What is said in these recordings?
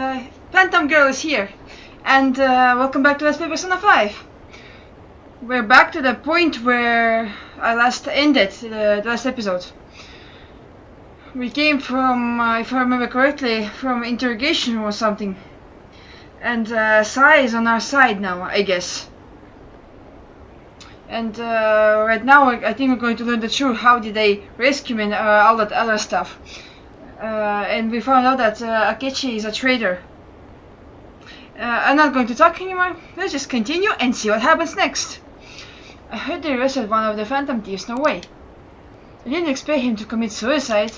Phantom Girl is here, and welcome back to Let's Play Persona 5. We're back to the point where I last ended the last episode. We came from, if I remember correctly, from interrogation room or something. And Sai is on our side now, I guess. And right now I think we're going to learn the truth. How did they rescue me and all that other stuff. And we found out that Akechi is a traitor. I'm not going to talk anymore. Let's just continue and see what happens next. I heard they arrested one of the phantom thieves. No way. I didn't expect him to commit suicide.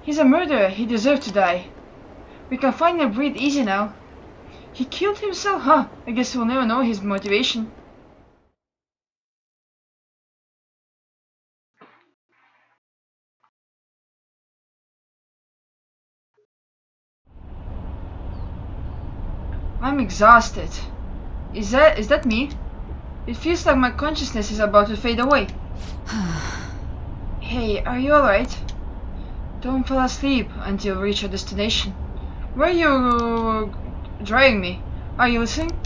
He's a murderer. He deserved to die. We can finally breathe easy now. He killed himself? Huh. I guess we'll never know his motivation. I'm exhausted. Is that me? It feels like my consciousness is about to fade away. Hey, are you alright? Don't fall asleep until we reach our destination. Where are you driving me? Are you listening?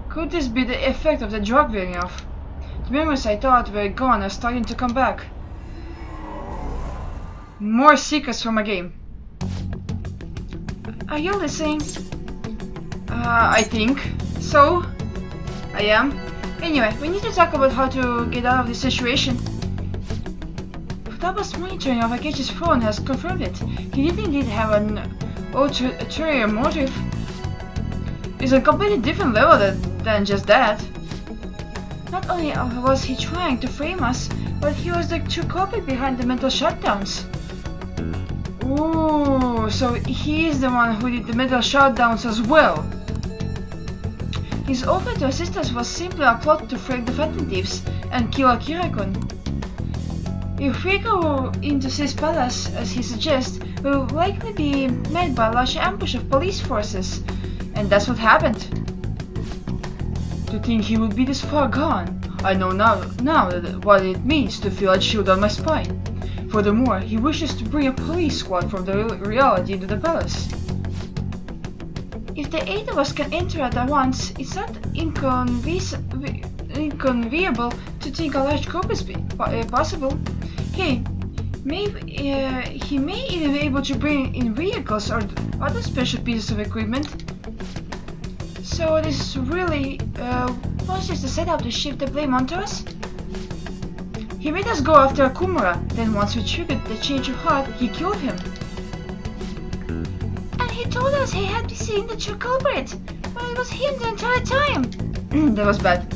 Could this be the effect of the drug wearing off? The memories I thought were gone are starting to come back. More secrets from a game. Are you listening? I think so. I am. Anyway, we need to talk about how to get out of this situation. Futaba's monitoring of Akechi's phone has confirmed it. He did indeed have an ulterior motive. It's a completely different level than just that. Not only was he trying to frame us, but he was the true culprit behind the mental shutdowns. Ooh, so he is the one who did the mental shutdowns as well. His offer to assist us was simply a plot to frame the phantom thieves and kill Akira-kun. If we go into his palace, as he suggests, we will likely be met by a large ambush of police forces, and that's what happened. To think he would be this far gone, I know now what it means to feel a chill down my spine. Furthermore, he wishes to bring a police squad from the reality into the palace. If the eight of us can enter at once, it's not inconceivable to think a large group is possible. Hey, maybe he may even be able to bring in vehicles or other special pieces of equipment. So this is really was just a setup to shift the blame onto us? He made us go after Akumura, then once we triggered the change of heart, he killed him. He told us he had seen the true culprit, but it was him the entire time. That was bad.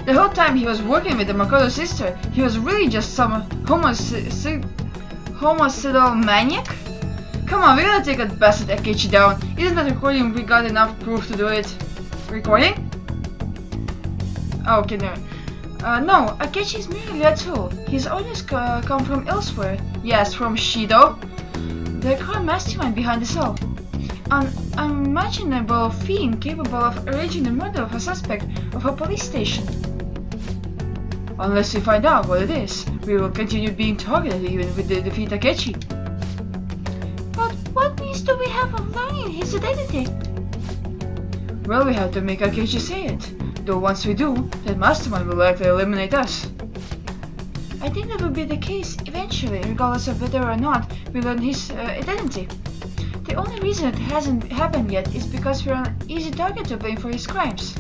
The whole time he was working with the Makoto sister, he was really just some homicidal maniac? Come on, we gotta take that bastard Akechi down. Isn't that recording we got enough proof to do it? Recording? Oh, okay, no. No, Akechi is merely a tool. His orders come from elsewhere. Yes, from Shido, the core mastermind behind this all. An unimaginable fiend capable of arranging the murder of a suspect of a police station. Unless we find out what it is, we will continue being targeted even with the defeat Akechi. But what means do we have of learning his identity? Well, we have to make Akechi say it. Though once we do, that mastermind will likely eliminate us. I think that will be the case eventually, regardless of whether or not we learn his identity. The only reason it hasn't happened yet is because we're an easy target to blame for his crimes.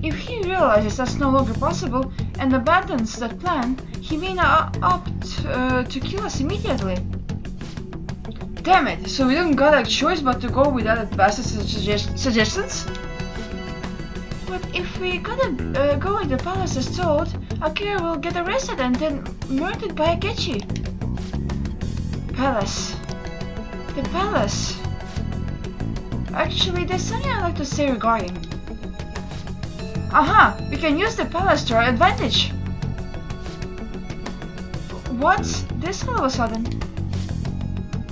If he realizes that's no longer possible and abandons that plan, he may not opt to kill us immediately. Damn it, so we don't got a choice but to go with other bastard suggestions? But if we gotta go in the palace as told, Akira will get arrested and then murdered by Akechi. Palace. The palace. Actually, there's something I'd like to say regarding. Aha! We can use the palace to our advantage. What's this all of a sudden?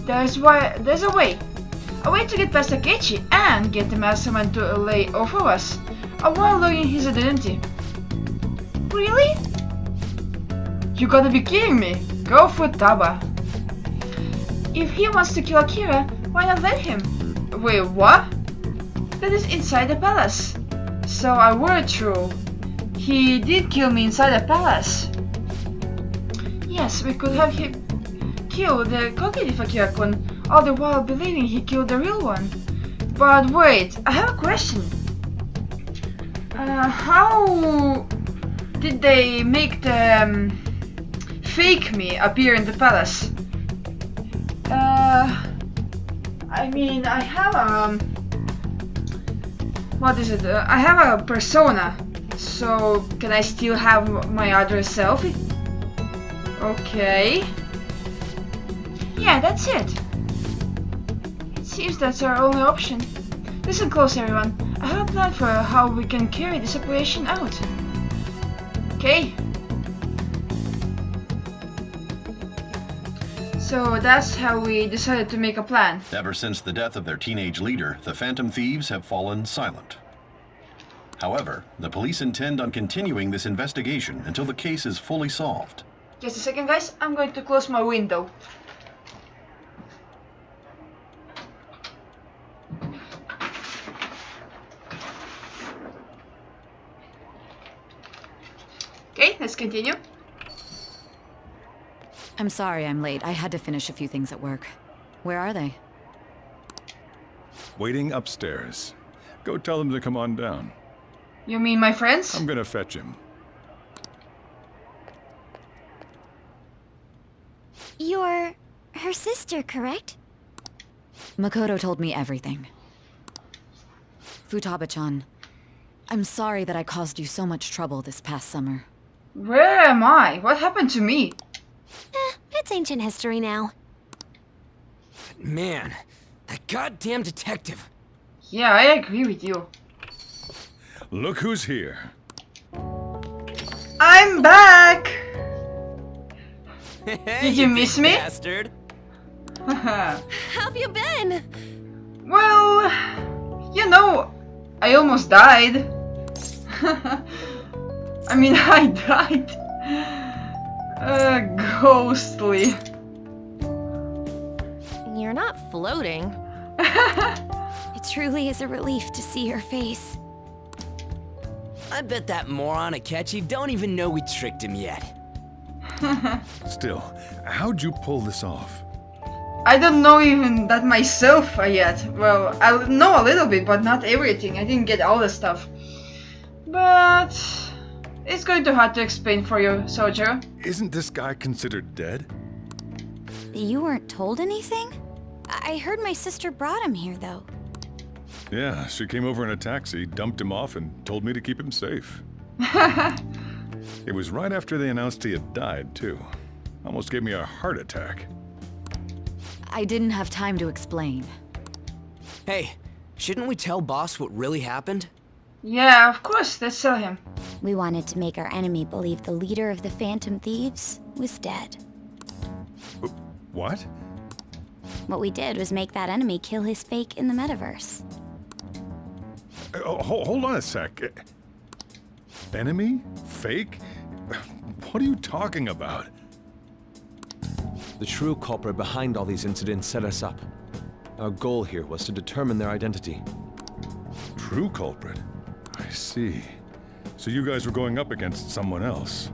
There's a way. A way to get past Akechi and get the mastermind to lay off of us, while learning his identity. Really? You gotta be kidding me! Go Futaba! If he wants to kill Akira, Why not let him? Wait, what? That is inside the palace. So I were true. He did kill me inside the palace. Yes, we could have him kill the cognitive Akira-kun, all the while believing he killed the real one. But wait, I have a question. How did they make the fake me appear in the palace? I mean, I have what is it? I have a persona, so can I still have my other self? Okay. Yeah, that's it. It seems that's our only option. Listen close, everyone. I have a plan for how we can carry this operation out. Okay. So that's how we decided to make a plan. Ever since the death of their teenage leader, the Phantom Thieves have fallen silent. However, the police intend on continuing this investigation until the case is fully solved. Just a second, guys. I'm going to close my window. Okay, let's continue. I'm sorry I'm late. I had to finish a few things at work. Where are they? Waiting upstairs. Go tell them to come on down. You mean my friends? I'm gonna fetch him. You're her sister, correct? Makoto told me everything. Futaba-chan, I'm sorry that I caused you so much trouble this past summer. Where am I? What happened to me? It's ancient history now. Man, that goddamn detective. Yeah, I agree with you. Look who's here. I'm back! Did you miss me? Bastard. How've you been? Well, you know, I almost died. I mean, I died. Ghostly. You're not floating. It truly is a relief to see your face. I bet that moron Akechi don't even know we tricked him yet. Still, how'd you pull this off? I don't know even that myself yet. Well, I know a little bit, but not everything. I didn't get all the stuff. But it's going to hard to explain for you, Sojiro. Isn't this guy considered dead? You weren't told anything? I heard my sister brought him here, though. Yeah, she came over in a taxi, dumped him off, and told me to keep him safe. It was right after they announced he had died, too. Almost gave me a heart attack. I didn't have time to explain. Hey, shouldn't we tell boss what really happened? Yeah, of course, let's tell him. We wanted to make our enemy believe the leader of the Phantom Thieves was dead. What? What we did was make that enemy kill his fake in the metaverse. Hold on a sec. Enemy? Fake? What are you talking about? The true culprit behind all these incidents set us up. Our goal here was to determine their identity. True culprit? I see. So you guys were going up against someone else.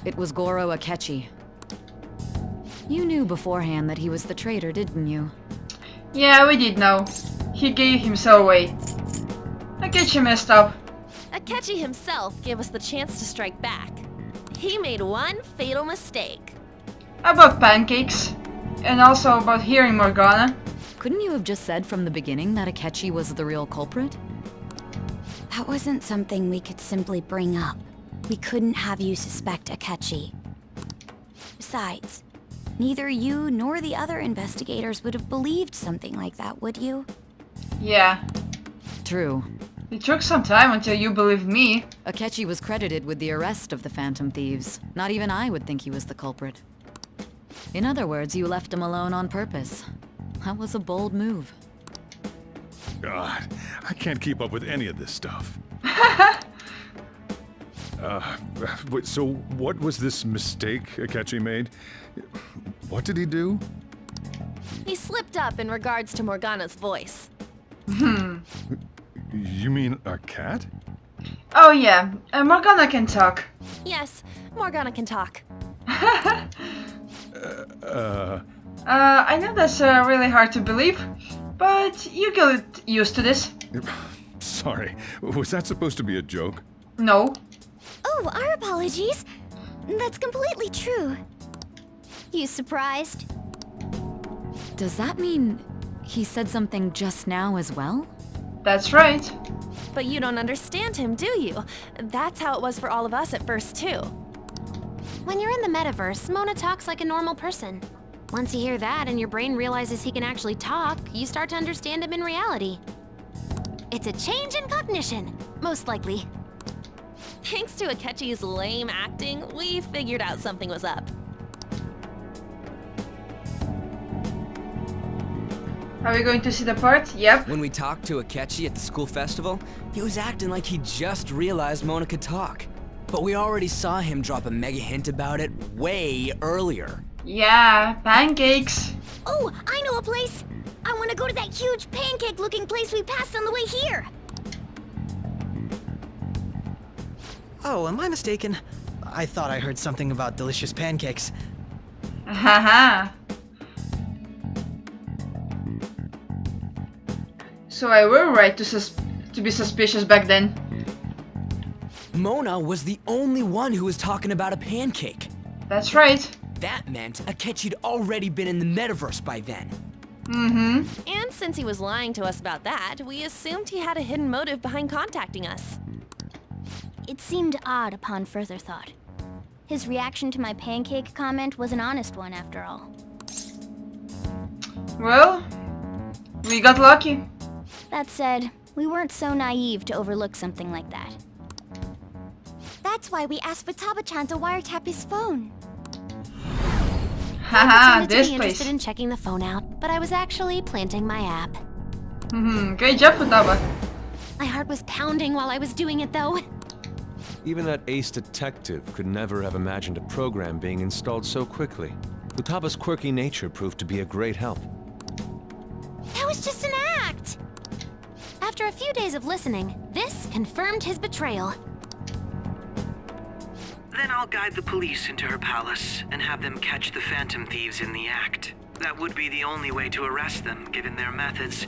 It was Goro Akechi. You knew beforehand that he was the traitor, didn't you? Yeah, we did know. He gave himself away. Akechi messed up. Akechi himself gave us the chance to strike back. He made one fatal mistake. About pancakes. And also about hearing Morgana. Couldn't you have just said from the beginning that Akechi was the real culprit? That wasn't something we could simply bring up. We couldn't have you suspect Akechi. Besides, neither you nor the other investigators would have believed something like that, would you? Yeah. True. It took some time until you believed me. Akechi was credited with the arrest of the Phantom Thieves. Not even I would think he was the culprit. In other words, you left him alone on purpose. That was a bold move. God, I can't keep up with any of this stuff. So what was this mistake Akechi made? What did he do? He slipped up in regards to Morgana's voice. You mean a cat? Oh yeah, Morgana can talk. Yes, Morgana can talk. I know that's really hard to believe, but you get used to this. Sorry, was that supposed to be a joke? No. Oh, our apologies. That's completely true. You surprised? Does that mean he said something just now as well? That's right. But you don't understand him, do you? That's how it was for all of us at first, too. When you're in the metaverse, Mona talks like a normal person. Once you hear that and your brain realizes he can actually talk, you start to understand him in reality. It's a change in cognition, most likely. Thanks to Akechi's lame acting, we figured out something was up. Are we going to see the part? Yep. When we talked to Akechi at the school festival, he was acting like he just realized Mona could talk. But we already saw him drop a mega hint about it way earlier. Yeah, pancakes. Oh, I know a place! I want to go to that huge pancake-looking place we passed on the way here! Oh, am I mistaken? I thought I heard something about delicious pancakes. Haha. So I were right to be suspicious back then. Mona was the only one who was talking about a pancake. That's right. That meant Akechi'd already been in the metaverse by then. Mm-hmm. And since he was lying to us about that, we assumed he had a hidden motive behind contacting us. It seemed odd upon further thought. His reaction to my pancake comment was an honest one, after all. Well, we got lucky. That said, we weren't so naive to overlook something like that. That's why we asked Futaba-chan to wiretap his phone. Haha, Pretended to this be place. interested in checking the phone out, but I was actually planting my app. Great job, Futaba. My heart was pounding while I was doing it, though. Even that ace detective could never have imagined a program being installed so quickly. Futaba's quirky nature proved to be a great help. That was just an act! After a few days of listening, this confirmed his betrayal. Then I'll guide the police into her palace and have them catch the Phantom Thieves in the act. That would be the only way to arrest them, given their methods.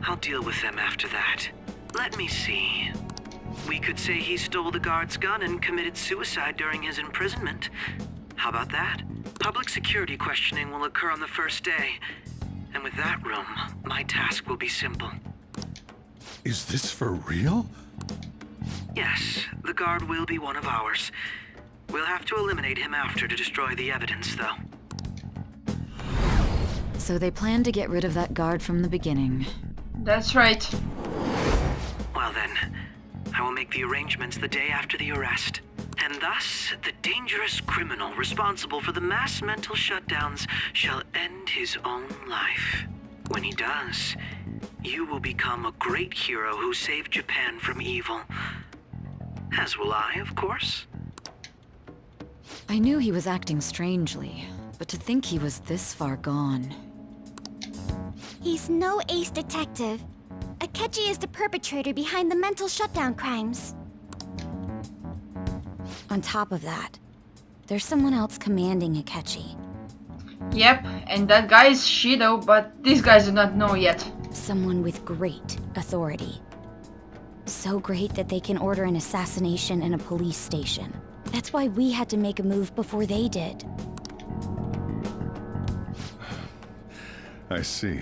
I'll deal with them after that. Let me see. We could say he stole the guard's gun and committed suicide during his imprisonment. How about that? Public security questioning will occur on the first day. And with that room, my task will be simple. Is this for real? Yes, the guard will be one of ours. We'll have to eliminate him after to destroy the evidence, though. So they planned to get rid of that guard from the beginning. That's right. Well then, I will make the arrangements the day after the arrest. And thus, the dangerous criminal responsible for the mass mental shutdowns shall end his own life. When he does, you will become a great hero who saved Japan from evil. As will I, of course. I knew he was acting strangely, but to think he was this far gone. He's no ace detective. Akechi is the perpetrator behind the mental shutdown crimes. On top of that, there's someone else commanding Akechi. Yep, and that guy is Shido, but these guys do not know yet. Someone with great authority. So great that they can order an assassination in a police station. That's why we had to make a move before they did. I see.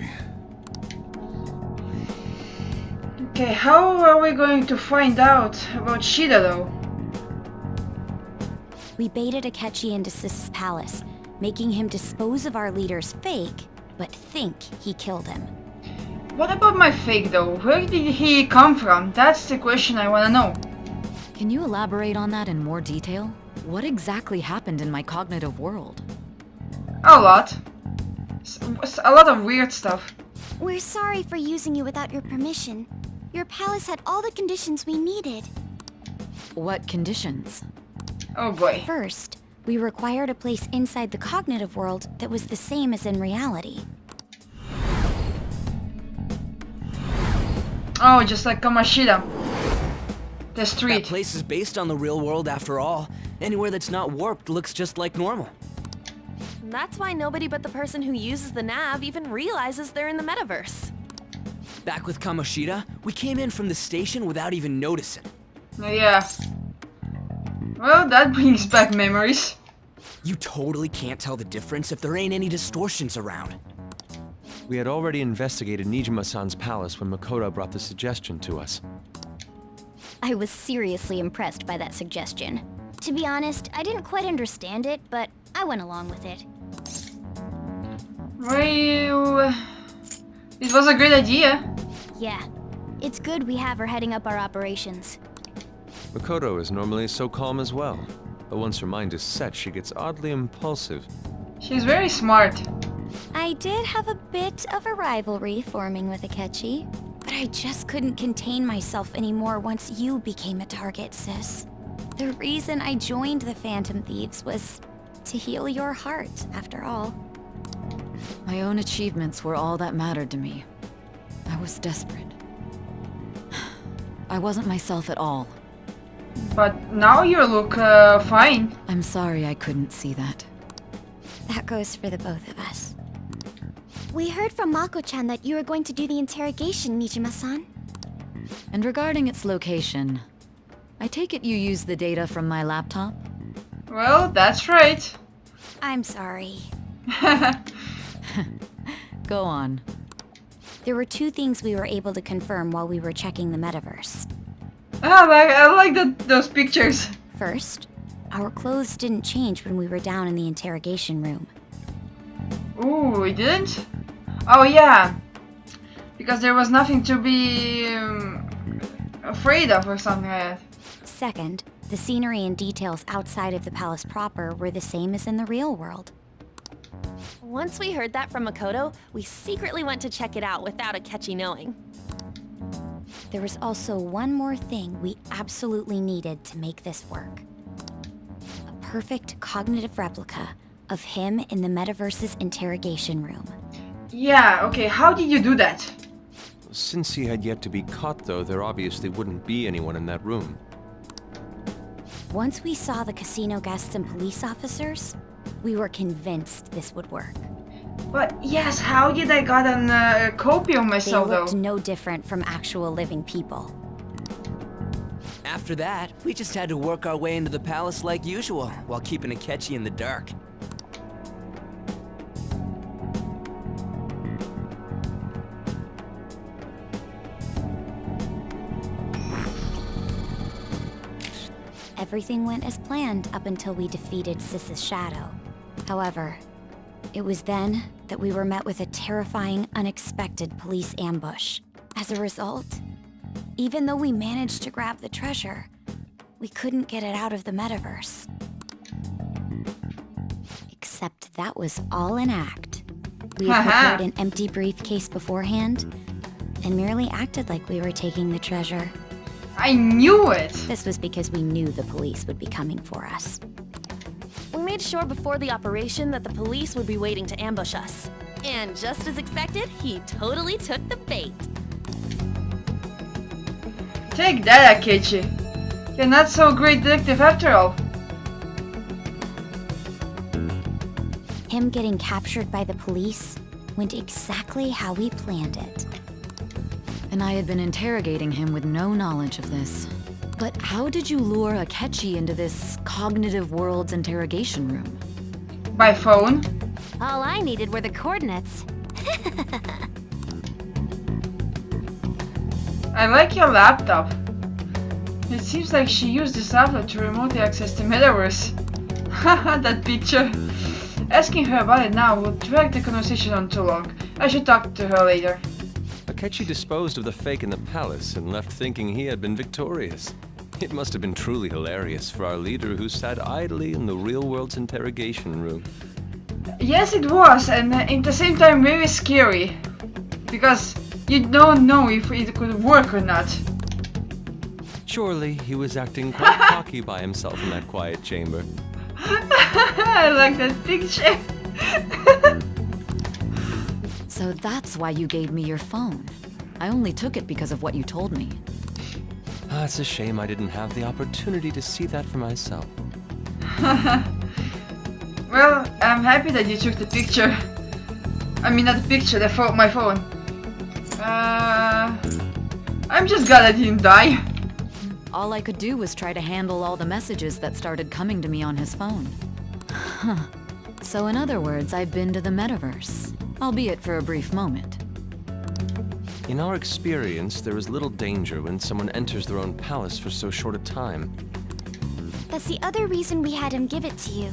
Okay, how are we going to find out about Shida though? We baited Akechi into Sis's palace, making him dispose of our leader's fake, but think he killed him. What about my fake though? Where did he come from? That's the question I wanna know. Can you elaborate on that in more detail? What exactly happened in my cognitive world? A lot. A lot of weird stuff. We're sorry for using you without your permission. Your palace had all the conditions we needed. What conditions? Oh boy. First, we required a place inside the cognitive world that was the same as in reality. Oh, just like Kamoshida. The That street. place is based on the real world after all. Anywhere that's not warped looks just like normal. That's why nobody but the person who uses the nav even realizes they're in the metaverse. Back with Kamoshida, we came in from the station without even noticing. Yeah. Well, that brings back memories. You totally can't tell the difference if there ain't any distortions around. We had already investigated Nijima-san's palace when Makoto brought the suggestion to us. I was seriously impressed by that suggestion. To be honest, I didn't quite understand it, but I went along with it. Well, it was a great idea. Yeah, it's good we have her heading up our operations. Makoto is normally so calm as well, but once her mind is set, she gets oddly impulsive. She's very smart. I did have a bit of a rivalry forming with Akechi, but I just couldn't contain myself anymore once you became a target, sis. The reason I joined the Phantom Thieves was to heal your heart, after all. My own achievements were all that mattered to me. I was desperate. I wasn't myself at all. But now you look fine. I'm sorry I couldn't see that. That goes for the both of us. We heard from Mako-chan that you were going to do the interrogation, Nijima-san. And regarding its location, I take it you used the data from my laptop? Well, that's right. I'm sorry. Go on. There were two things we were able to confirm while we were checking the metaverse. I like those pictures. First, our clothes didn't change when we were down in the interrogation room. Ooh, we didn't? Oh yeah. Because there was nothing to be afraid of or something like that. Second, the scenery and details outside of the palace proper were the same as in the real world. Once we heard that from Makoto, we secretly went to check it out without Akechi knowing. There was also one more thing we absolutely needed to make this work. A perfect cognitive replica of him in the metaverse's interrogation room. Yeah, okay, how did you do that? Since he had yet to be caught, though, there obviously wouldn't be anyone in that room. Once we saw the casino guests and police officers, we were convinced this would work. But yes, how did I got a copy of myself They looked though? no different from actual living people. After that, we just had to work our way into the palace like usual, while keeping Akechi in the dark. Everything went as planned up until we defeated Sis's shadow. However, it was then that we were met with a terrifying, unexpected police ambush. As a result, even though we managed to grab the treasure, we couldn't get it out of the metaverse. Except that was all an act. We had prepared an empty briefcase beforehand, and merely acted like we were taking the treasure. I knew it! This was because we knew the police would be coming for us. We made sure before the operation that the police would be waiting to ambush us. And just as expected, he totally took the bait. Take that, Akechi. You're not so great detective after all. Him getting captured by the police went exactly how we planned it. And I had been interrogating him with no knowledge of this. But how did you lure Akechi into this cognitive world's interrogation room? By phone? All I needed were the coordinates. I like your laptop. It seems like she used this laptop to remotely access the metaverse. Haha, that picture. Asking her about it now would drag the conversation on too long. I should talk to her later. Akechi disposed of the fake in the palace and left thinking he had been victorious. It must have been truly hilarious for our leader who sat idly in the real world's interrogation room. Yes, it was, and at the same time very scary. Because you don't know if it could work or not. Surely he was acting quite cocky by himself in that quiet chamber. I like that picture. So that's why you gave me your phone. I only took it because of what you told me. It's a shame I didn't have the opportunity to see that for myself. Well, I'm happy that you took the picture. I mean, not the picture, my phone. I'm just glad I didn't die. All I could do was try to handle all the messages that started coming to me on his phone. Huh. So in other words, I've been to the metaverse, albeit for a brief moment. In our experience, there is little danger when someone enters their own palace for so short a time. That's the other reason we had him give it to you.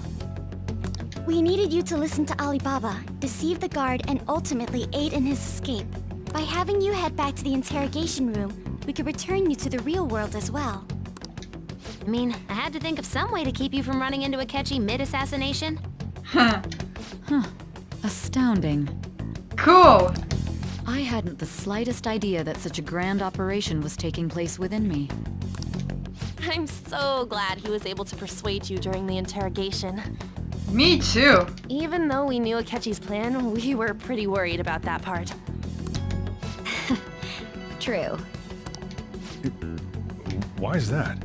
We needed you to listen to Alibaba, deceive the guard, and ultimately aid in his escape. By having you head back to the interrogation room, we could return you to the real world as well. I mean, I had to think of some way to keep you from running into Akechi mid-assassination. Huh. Astounding. Cool. I hadn't the slightest idea that such a grand operation was taking place within me. I'm so glad he was able to persuade you during the interrogation. Me too. Even though we knew Akechi's plan, we were pretty worried about that part. True. Why is that?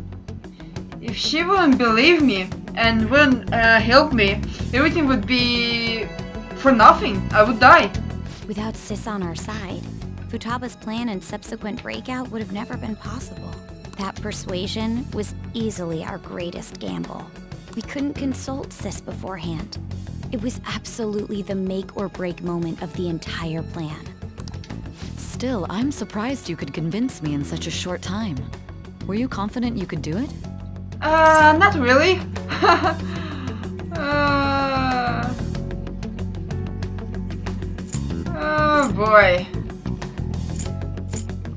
If she wouldn't believe me and wouldn't help me, everything would be for nothing. I would die. Without Sis on our side, Futaba's plan and subsequent breakout would have never been possible. That persuasion was easily our greatest gamble. We couldn't consult Sis beforehand. It was absolutely the make or break moment of the entire plan. Still, I'm surprised you could convince me in such a short time. Were you confident you could do it? Not really. Oh boy.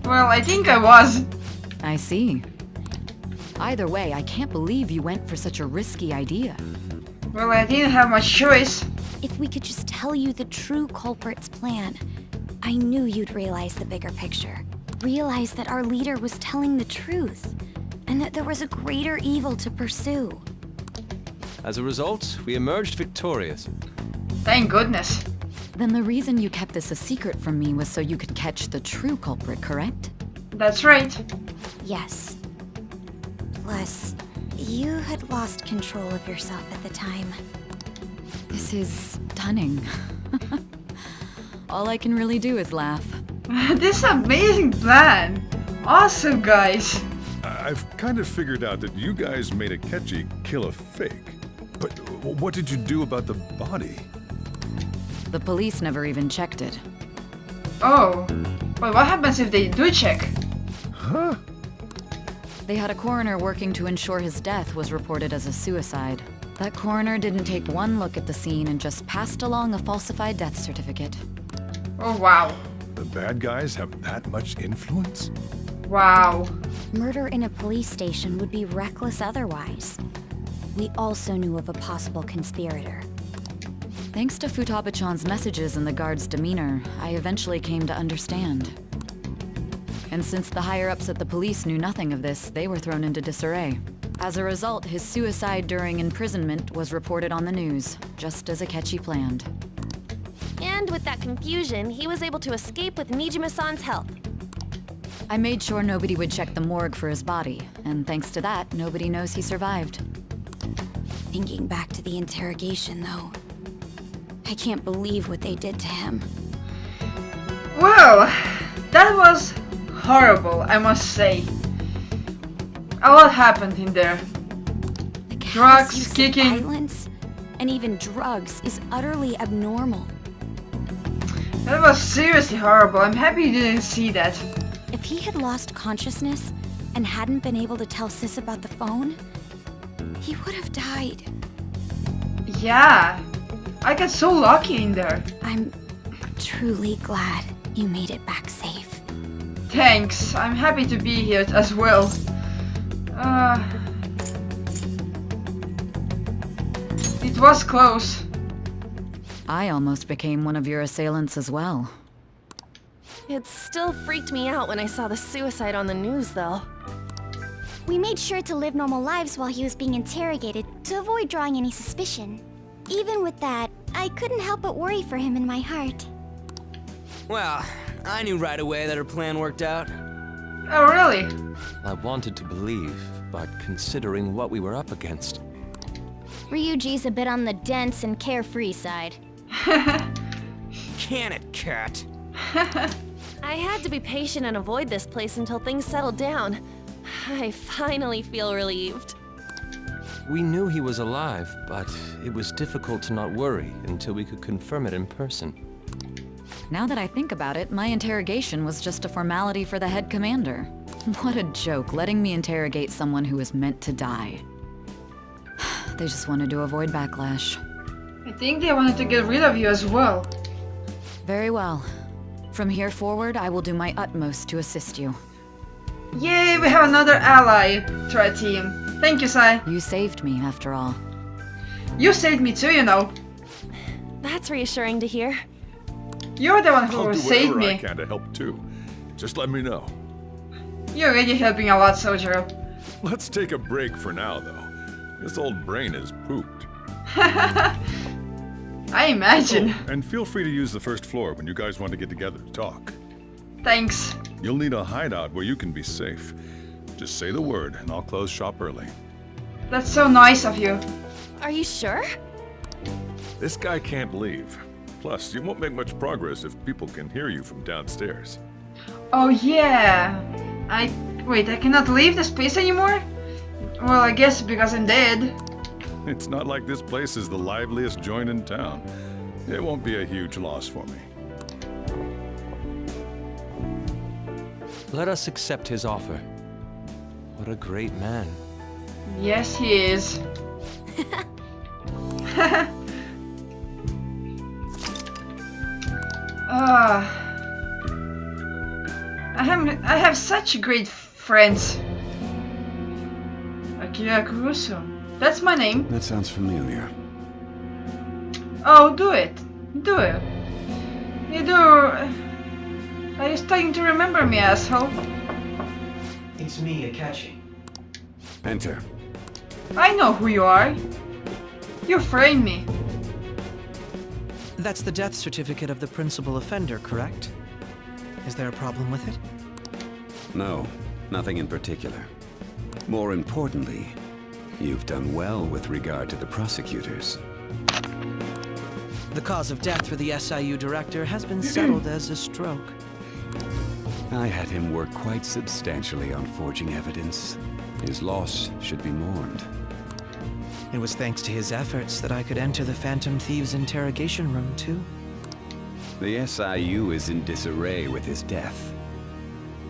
Well, I think I was. I see. Either way, I can't believe you went for such a risky idea. Well, I didn't have much choice. If we could just tell you the true culprit's plan, I knew you'd realize the bigger picture. Realize that our leader was telling the truth, and that there was a greater evil to pursue. As a result, we emerged victorious. Thank goodness. Then the reason you kept this a secret from me was so you could catch the true culprit, correct? That's right. Yes. Plus, you had lost control of yourself at the time. This is stunning. All I can really do is laugh. This amazing plan. Awesome, guys. I've kind of figured out that you guys made Akechi kill a fake. But what did you do about the body? The police never even checked it. Oh. But what happens if they do check? Huh? They had a coroner working to ensure his death was reported as a suicide. That coroner didn't take one look at the scene and just passed along a falsified death certificate. Oh, wow. The bad guys have that much influence? Wow. Murder in a police station would be reckless otherwise. We also knew of a possible conspirator. Thanks to Futaba-chan's messages and the guard's demeanor, I eventually came to understand. And since the higher-ups at the police knew nothing of this, they were thrown into disarray. As a result, his suicide during imprisonment was reported on the news, just as Akechi planned. And with that confusion, he was able to escape with Nijima-san's help. I made sure nobody would check the morgue for his body, and thanks to that, nobody knows he survived. Thinking back to the interrogation, though, I can't believe what they did to him. Well, that was horrible, I must say. A lot happened in there. The Drugs, use of kicking. violence, and even drugs is utterly abnormal. That was seriously horrible. I'm happy you didn't see that. If he had lost consciousness and hadn't been able to tell Sis about the phone, he would have died. Yeah. I got so lucky in there. I'm truly glad you made it back safe. Thanks. I'm happy to be here as well. It was close. I almost became one of your assailants as well. It still freaked me out when I saw the suicide on the news, though. We made sure to live normal lives while he was being interrogated to avoid drawing any suspicion. Even with that, I couldn't help but worry for him in my heart. Well, I knew right away that her plan worked out. Oh, really? I wanted to believe, but considering what we were up against, Ryuji's a bit on the dense and carefree side. Can it, cat? I had to be patient and avoid this place until things settled down. I finally feel relieved. we knew he was alive, but it was difficult to not worry until we could confirm it in person. Now that I think about it, my interrogation was just a formality for the head commander. What a joke, letting me interrogate someone who was meant to die. They just wanted to avoid backlash. I think they wanted to get rid of you as well. Very well. From here forward, I will do my utmost to assist you. Yay, we have another ally to our team. Thank you, Sai. You saved me, after all. You saved me too, you know. That's reassuring to hear. You're the one who I'll do saved whatever I me. can to help too. Just let me know. You're already helping a lot, Sojiro. Let's take a break for now, though. This old brain is pooped. I imagine. Oh, and feel free to use the first floor when you guys want to get together to talk. Thanks. You'll need a hideout where you can be safe. Just say the word, and I'll close shop early. That's so nice of you. Are you sure? This guy can't leave. Plus, you won't make much progress if people can hear you from downstairs. Oh yeah. Wait, I cannot leave this place anymore? Well, I guess because I'm dead. It's not like this place is the liveliest joint in town. It won't be a huge loss for me. Let us accept his offer. What a great man. Yes, he is. I have such great friends. Akira Kurusu. That's my name. That sounds familiar. Oh, do it. Do it. You do. Are you starting to remember me, asshole? It's me, Akachi. Enter. I know who you are. You framed me. That's the death certificate of the principal offender, correct? Is there a problem with it? No, nothing in particular. More importantly, you've done well with regard to the prosecutors. The cause of death for the SIU director has been settled as a stroke. I had him work quite substantially on forging evidence. His loss should be mourned. It was thanks to his efforts that I could enter the Phantom Thieves' interrogation room, too. The SIU is in disarray with his death.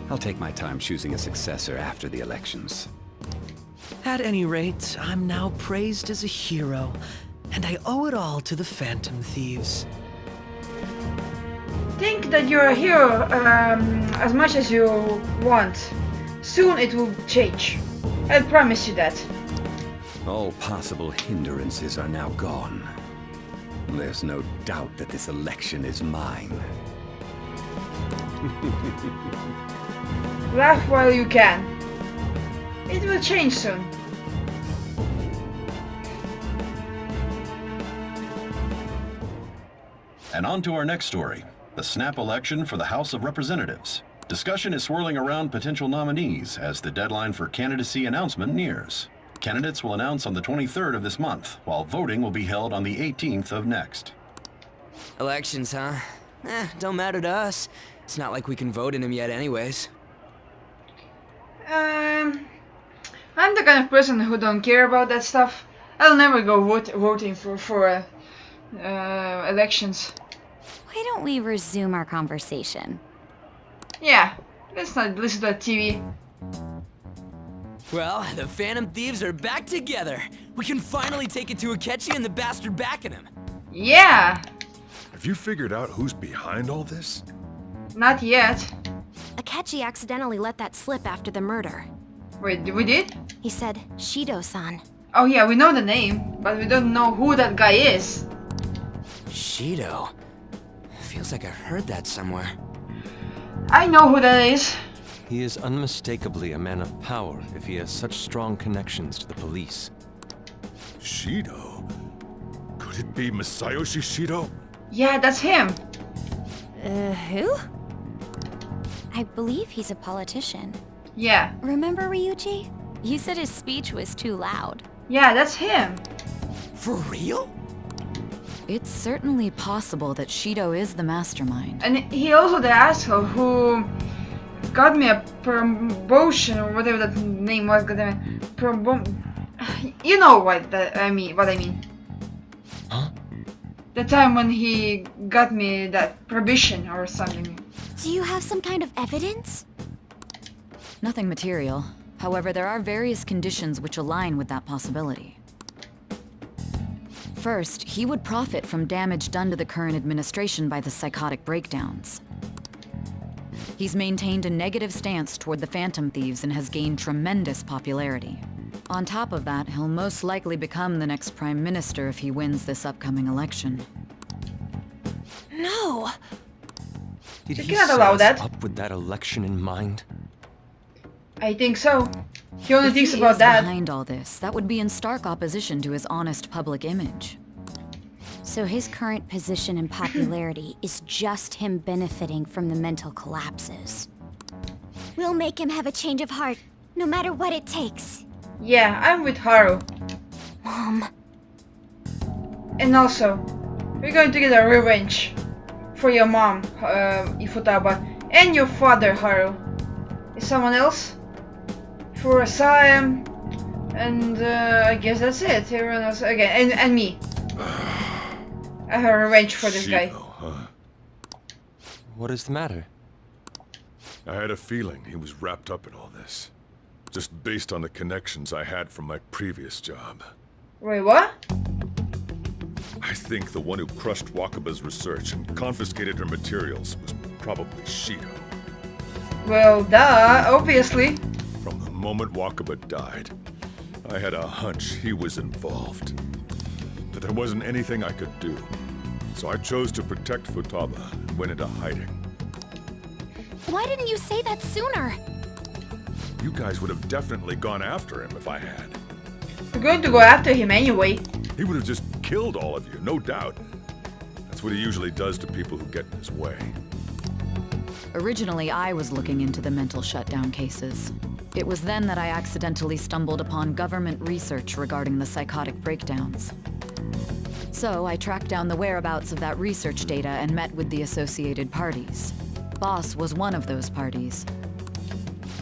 I'll take my time choosing a successor after the elections. At any rate, I'm now praised as a hero, and I owe it all to the Phantom Thieves. Think that you're a hero as much as you want. Soon it will change. I promise you that. All possible hindrances are now gone. There's no doubt that this election is mine. Laugh while you can. It will change soon. And on to our next story, the snap election for the House of Representatives. Discussion is swirling around potential nominees as the deadline for candidacy announcement nears. Candidates will announce on the 23rd of this month, while voting will be held on the 18th of next. Elections, huh? Don't matter to us. It's not like we can vote in them yet anyways. I'm the kind of person who don't care about that stuff. I'll never go voting for elections. Why don't we resume our conversation? Yeah, let's not listen to TV. Well, the Phantom Thieves are back together. We can finally take it to Akechi and the bastard backing him. Yeah, Have you figured out who's behind all this? not yet. Akechi accidentally let that slip after the murder. Wait, we did? He said, Shido-san. Oh yeah, we know the name, but we don't know who that guy is. Shido. Feels like I've heard that somewhere. I know who that is. He is unmistakably a man of power if he has such strong connections to the police. Shido? Could it be Masayoshi Shido? Yeah, that's him. Who? I believe he's a politician. Yeah. Remember Ryuji? You said his speech was too loud. Yeah, that's him. For real? It's certainly possible that Shido is the mastermind. And he also the asshole who got me a promotion or whatever that name was. You know what I mean. Huh? The time when he got me that prohibition or something. Do you have some kind of evidence? Nothing material. However, there are various conditions which align with that possibility. First, he would profit from damage done to the current administration by the psychotic breakdowns. He's maintained a negative stance toward the Phantom Thieves and has gained tremendous popularity. On top of that, he'll most likely become the next Prime Minister if he wins this upcoming election. No! Did You he cannot set allow us that. up with that election in mind? I think so. He only If thinks he about is that. behind all this, that would be in stark opposition to his honest public image. So his current position and popularity is just him benefiting from the mental collapses. We'll make him have a change of heart, no matter what it takes. Yeah, I'm with Haru. Mom. And also, we're going to get a revenge for your mom, Ifutaba, and your father, Haru. Is someone else? For Siam, and I guess that's it. Everyone else again, and me. I have revenge for this guy. Shido, huh? What is the matter? I had a feeling he was wrapped up in all this. Just based on the connections I had from my previous job. Wait, what? I think the one who crushed Wakaba's research and confiscated her materials was probably Shido. Well, duh, obviously. From the moment Wakaba died, I had a hunch he was involved. But there wasn't anything I could do. So I chose to protect Futaba and went into hiding. Why didn't you say that sooner? You guys would have definitely gone after him if I had. We're going to go after him anyway. He would have just killed all of you, no doubt. That's what he usually does to people who get in his way. Originally, I was looking into the mental shutdown cases. It was then that I accidentally stumbled upon government research regarding the psychotic breakdowns. So I tracked down the whereabouts of that research data and met with the associated parties. Boss was one of those parties.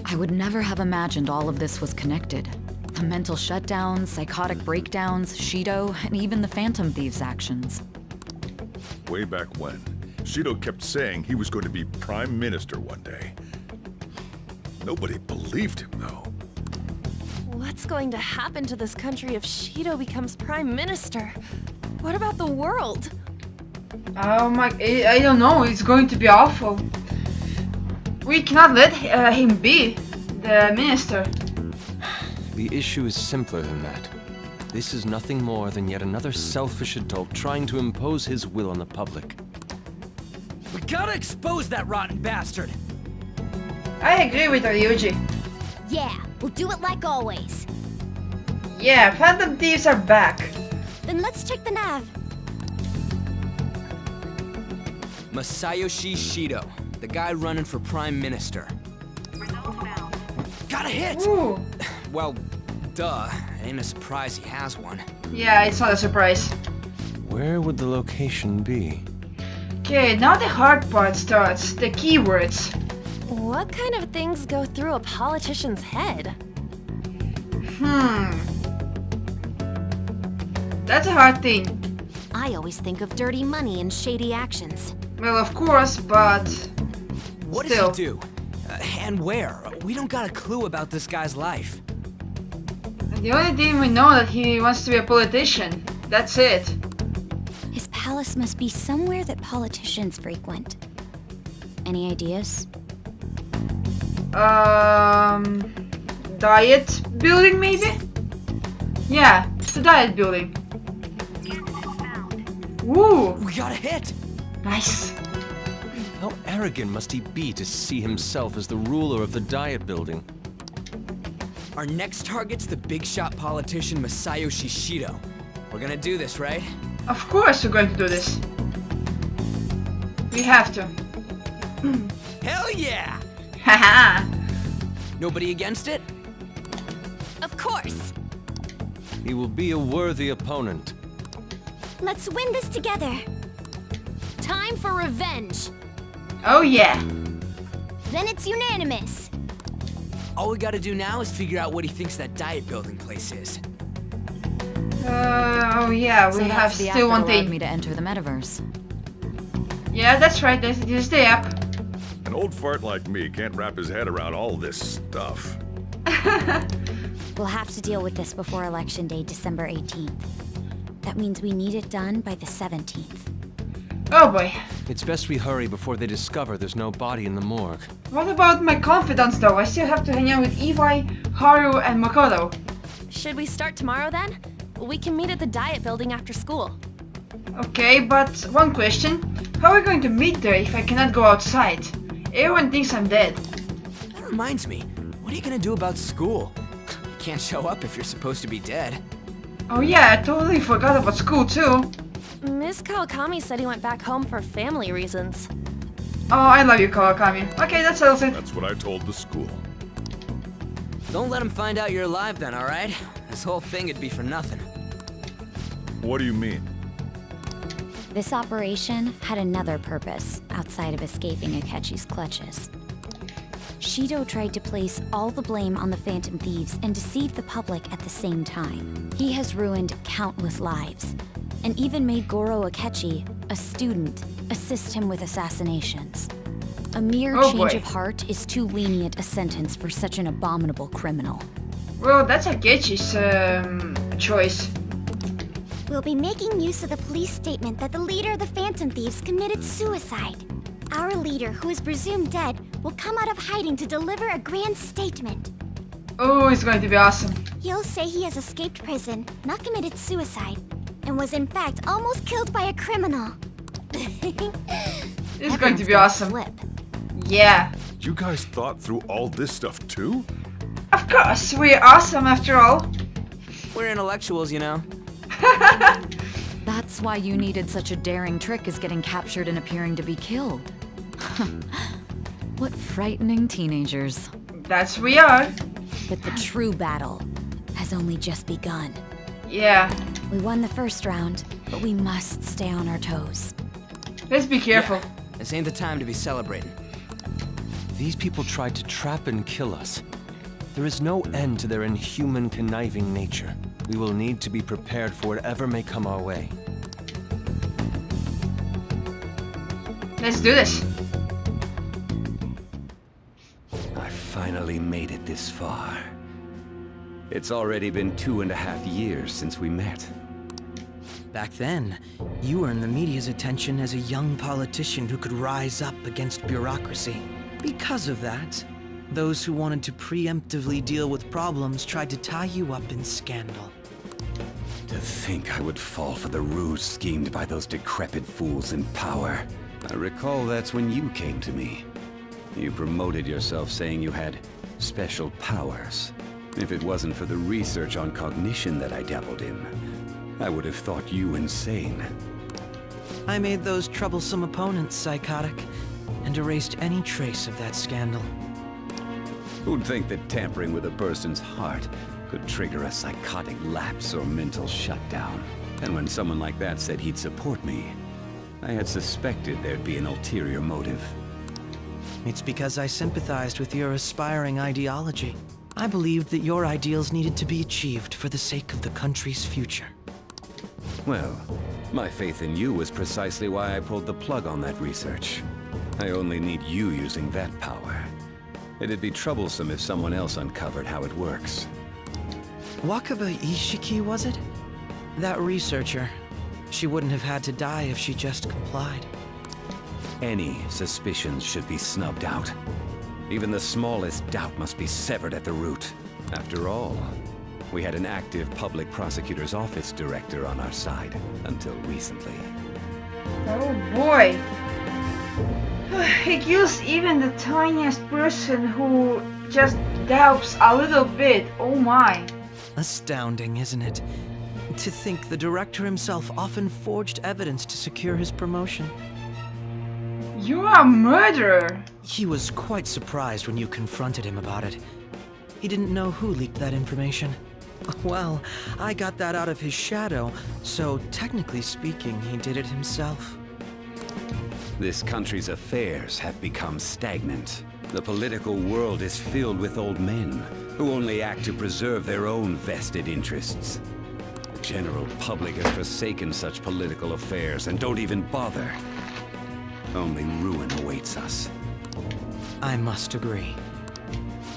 I would never have imagined all of this was connected. The mental shutdowns, psychotic breakdowns, Shido, and even the Phantom Thieves' actions. Way back when, Shido kept saying he was going to be Prime Minister one day. Nobody believed him, though. What's going to happen to this country if Shido becomes Prime Minister? What about the world? Oh my, I don't know, it's going to be awful. We cannot let him be the minister. The issue is simpler than that. This is nothing more than yet another selfish adult trying to impose his will on the public. We gotta expose that rotten bastard! I agree with Ryuji. Yeah, we'll do it like always. Yeah, Phantom Thieves are back. Then let's check the nav. Masayoshi Shido, the guy running for Prime Minister. Got a hit! Ooh. Well, duh. Ain't a surprise he has one. Yeah, it's not a surprise. Where would the location be? Okay, now the hard part starts. The keywords. What kind of things go through a politician's head? That's a hard thing. I always think of dirty money and shady actions. Well, of course, but What still. does he do? And where? We don't got a clue about this guy's life. The only thing we know that he wants to be a politician. That's it. His palace must be somewhere that politicians frequent. Any ideas? Diet building maybe? Yeah, it's the diet building. Woo! We got a hit! Nice. How arrogant must he be to see himself as the ruler of the diet building? Our next target's the big shot politician Masayoshi Shido. We're gonna do this, right? Of course we're going to do this. We have to. Hell yeah! Haha. Nobody against it? Of course. He will be a worthy opponent. Let's win this together. Time for revenge. Oh yeah. Then it's unanimous. All we gotta do now is figure out what he thinks that diet building place is. Oh yeah, So we have that's the app still that one allowed thing. me to enter the metaverse. Yeah, that's right. This is the app. An old fart like me can't wrap his head around all this stuff. We'll have to deal with this before Election Day, December 18th. That means we need it done by the 17th. Oh boy. It's best we hurry before they discover there's no body in the morgue. What about my confidants though? I still have to hang out with Evie, Haru, and Makoto. Should we start tomorrow then? We can meet at the diet building after school. Okay, but one question. How are we going to meet there if I cannot go outside? Everyone thinks I'm dead. That reminds me, what are you gonna do about school? You can't show up if you're supposed to be dead. Oh yeah, I totally forgot about school too. Miss Kawakami said he went back home for family reasons. Oh, I love you, Kawakami. Okay, that settles it. That's what I told the school. Don't let him find out you're alive then, alright? This whole thing would be for nothing. What do you mean? This operation had another purpose outside of escaping Akechi's clutches. Shido tried to place all the blame on the Phantom Thieves and deceive the public at the same time. He has ruined countless lives, and even made Goro Akechi, a student, assist him with assassinations. A mere Oh, change boy. of heart is too lenient a sentence for such an abominable criminal. Well, that's Akechi's choice. We'll be making use of the police statement that the leader of the Phantom Thieves committed suicide. Our leader, who is presumed dead, will come out of hiding to deliver a grand statement. Oh, it's going to be awesome. He'll say he has escaped prison, not committed suicide, and was in fact almost killed by a criminal. It's going to be awesome. Flip. Yeah. You guys thought through all this stuff too? Of course, we're awesome after all. We're intellectuals, you know. That's why you needed such a daring trick as getting captured and appearing to be killed. What frightening teenagers. That's we are. But the true battle has only just begun. Yeah. We won the first round, but we must stay on our toes. Let's be careful. Yeah, this ain't the time to be celebrating. These people tried to trap and kill us. There is no end to their inhuman, conniving nature. We will need to be prepared for whatever may come our way. Let's do this. I finally made it this far. It's already been 2.5 years since we met. Back then, you earned the media's attention as a young politician who could rise up against bureaucracy. Because of that, those who wanted to preemptively deal with problems tried to tie you up in scandal. To think I would fall for the ruse schemed by those decrepit fools in power. I recall that's when you came to me. You promoted yourself saying you had special powers. If it wasn't for the research on cognition that I dabbled in, I would have thought you insane. I made those troublesome opponents psychotic, and erased any trace of that scandal. Who'd think that tampering with a person's heart could trigger a psychotic lapse or mental shutdown? And when someone like that said he'd support me, I had suspected there'd be an ulterior motive. It's because I sympathized with your aspiring ideology. I believed that your ideals needed to be achieved for the sake of the country's future. Well, my faith in you was precisely why I pulled the plug on that research. I only need you using that power. It'd be troublesome if someone else uncovered how it works. Wakaba Ishiki, was it? That researcher. She wouldn't have had to die if she just complied. Any suspicions should be snubbed out. Even the smallest doubt must be severed at the root. After all, we had an active public prosecutor's office director on our side until recently. Oh boy. He kills even the tiniest person who just doubts a little bit. Oh my. Astounding, isn't it? To think the director himself often forged evidence to secure his promotion. You're a murderer. He was quite surprised when you confronted him about it. He didn't know who leaked that information. Well, I got that out of his shadow, so technically speaking, he did it himself. This country's affairs have become stagnant. The political world is filled with old men who only act to preserve their own vested interests. The general public has forsaken such political affairs and don't even bother. Only ruin awaits us. I must agree.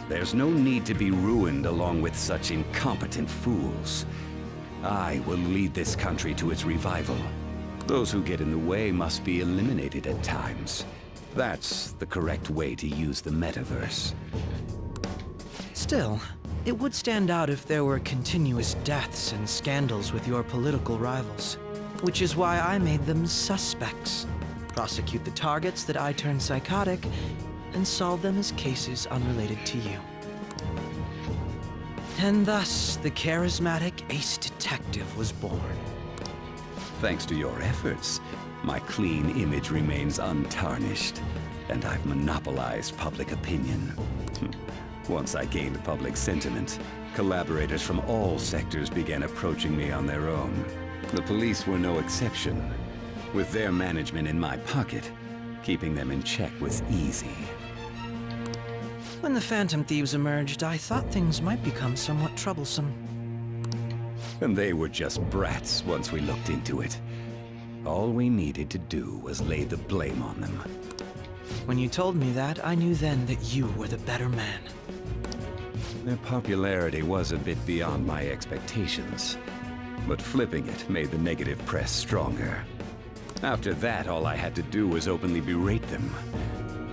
There's no need to be ruined along with such incompetent fools. I will lead this country to its revival. Those who get in the way must be eliminated at times. That's the correct way to use the metaverse. Still, it would stand out if there were continuous deaths and scandals with your political rivals. Which is why I made them suspects. Prosecute the targets that I turn psychotic, and solve them as cases unrelated to you. And thus, the charismatic ace detective was born. Thanks to your efforts, my clean image remains untarnished, and I've monopolized public opinion. Once I gained public sentiment, collaborators from all sectors began approaching me on their own. The police were no exception. With their management in my pocket, keeping them in check was easy. When the Phantom Thieves emerged, I thought things might become somewhat troublesome. And they were just brats once we looked into it. All we needed to do was lay the blame on them. When you told me that, I knew then that you were the better man. Their popularity was a bit beyond my expectations, but flipping it made the negative press stronger. After that, all I had to do was openly berate them.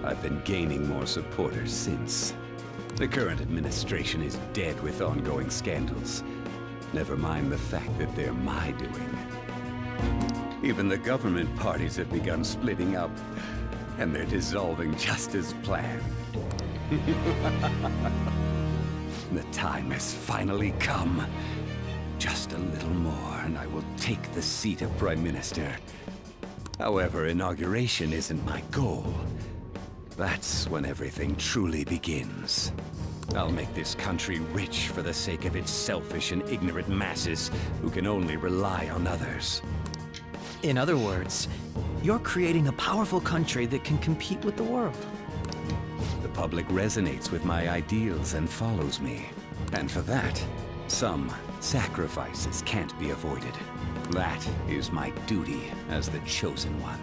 I've been gaining more supporters since. The current administration is dead with ongoing scandals. Never mind the fact that they're my doing. Even the government parties have begun splitting up, and they're dissolving just as planned. The time has finally come. Just a little more, and I will take the seat of Prime Minister. However, inauguration isn't my goal. That's when everything truly begins. I'll make this country rich for the sake of its selfish and ignorant masses who can only rely on others. In other words, you're creating a powerful country that can compete with the world. The public resonates with my ideals and follows me. And for that, some sacrifices can't be avoided. That is my duty as the Chosen One.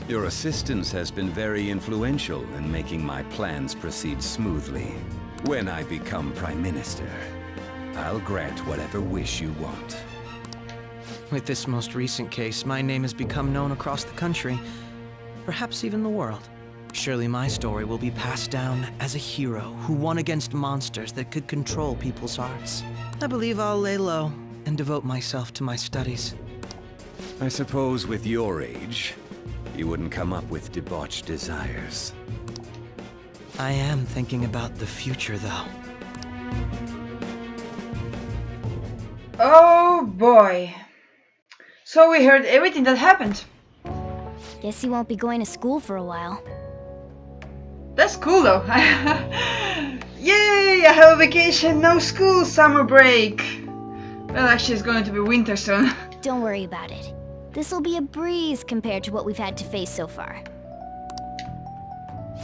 Your assistance has been very influential in making my plans proceed smoothly. When I become Prime Minister, I'll grant whatever wish you want. With this most recent case, my name has become known across the country, perhaps even the world. Surely my story will be passed down as a hero who won against monsters that could control people's hearts. I believe I'll lay low and devote myself to my studies. I suppose with your age, you wouldn't come up with debauched desires. I am thinking about the future, though. Oh boy. So we heard everything that happened. Guess you won't be going to school for a while. That's cool though. Yay! I have a vacation, no school, summer break. Well, actually it's going to be winter soon. Don't worry about it. This'll be a breeze compared to what we've had to face so far.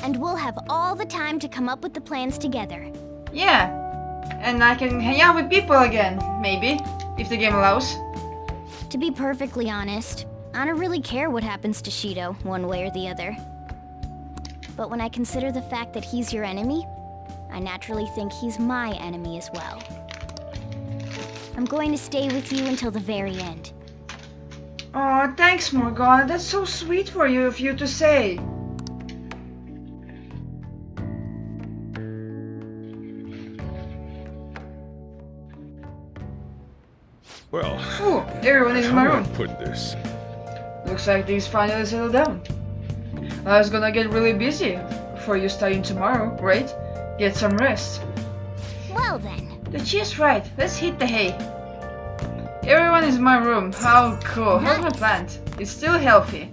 And we'll have all the time to come up with the plans together. Yeah. And I can hang out with people again, maybe, if the game allows. To be perfectly honest, I don't really care what happens to Shido, one way or the other. But when I consider the fact that he's your enemy, I naturally think he's my enemy as well. I'm going to stay with you until the very end. Oh, thanks, Morgana. That's so sweet for you of you to say. Well, Ooh, everyone is in my how do I room. put this? Looks like things finally settled down. I was gonna get really busy for you studying tomorrow, right? Get some rest. Well then. The cheer's right. Let's hit the hay. Everyone is in my room. How cool. How's my plant? It's still healthy.